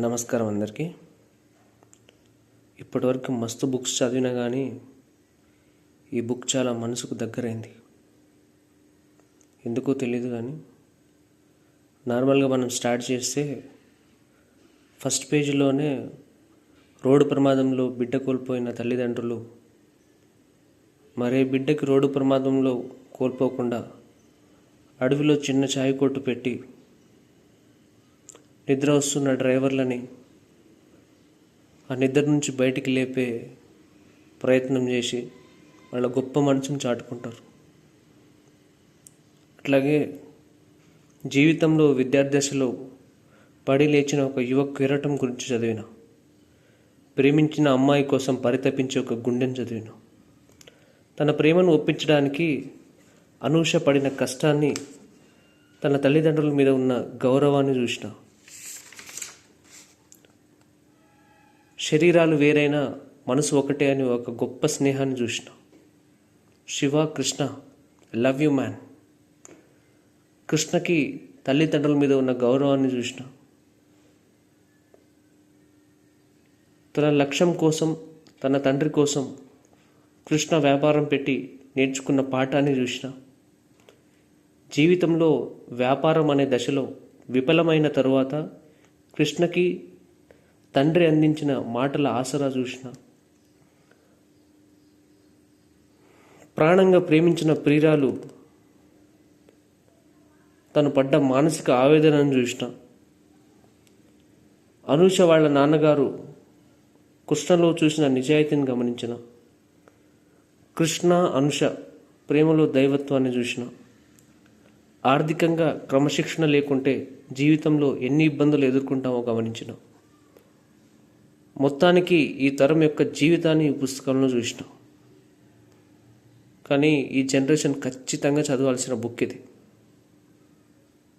నమస్కారం అందరికీ. ఇప్పటివరకు మస్తు బుక్స్ చదివినా కానీ ఈ బుక్ చాలా మనసుకు దగ్గరైంది. ఎందుకో తెలియదు కానీ నార్మల్గా మనం స్టార్ట్ చేస్తే ఫస్ట్ పేజీలోనే రోడ్డు ప్రమాదంలో బిడ్డ కోల్పోయిన తల్లిదండ్రులు మరే బిడ్డకి రోడ్డు ప్రమాదంలో కోల్పోకుండా అడవిలో చిన్న చాయ్ కొట్టు పెట్టి నిద్ర వస్తున్న డ్రైవర్లని ఆ నిద్ర నుంచి బయటికి లేపే ప్రయత్నం చేసి వాళ్ళ గొప్ప మనసును చాటుకుంటారు. అట్లాగే జీవితంలో విద్యార్థిదశలో పడి లేచిన ఒక యువ కెరటం గురించి చదివిన, ప్రేమించిన అమ్మాయి కోసం పరితపించే ఒక గుండెను చదివిన, తన ప్రేమను ఒప్పించడానికి అనూష పడిన కష్టాన్ని, తన తల్లిదండ్రుల మీద ఉన్న గౌరవాన్ని చూసిన, శరీరాలు వేరైనా మనసు ఒకటే అని ఒక గొప్ప స్నేహాన్ని చూసిన, Shiva Krishna love you man, కృష్ణకి తల్లిదండ్రుల మీద ఉన్న గౌరవాన్ని చూసిన, తన లక్ష్యం కోసం తన తండ్రి కోసం కృష్ణ వ్యాపారం పెట్టి నేర్చుకున్న పాఠాన్ని చూసిన, జీవితంలో వ్యాపారం అనే దశలో విఫలమైన తరువాత కృష్ణకి తండ్రి అందించిన మాటల ఆసరా చూసిన, ప్రాణంగా ప్రేమించిన ప్రియురాలు తను పడ్డ మానసిక ఆవేదనను చూసిన, అనూష వాళ్ళ నాన్నగారు కృష్ణలో చూసిన నిజాయితీని గమనించిన, కృష్ణ అనూష ప్రేమలో దైవత్వాన్ని చూసిన, ఆర్థికంగా క్రమశిక్షణ లేకుంటే జీవితంలో ఎన్ని ఇబ్బందులు ఎదుర్కొంటామో గమనించిన, మొత్తానికి ఈ తరం యొక్క జీవితాన్ని ఈ పుస్తకంలో చూసినాం. కానీ ఈ జనరేషన్ ఖచ్చితంగా చదవాల్సిన బుక్ ఇది.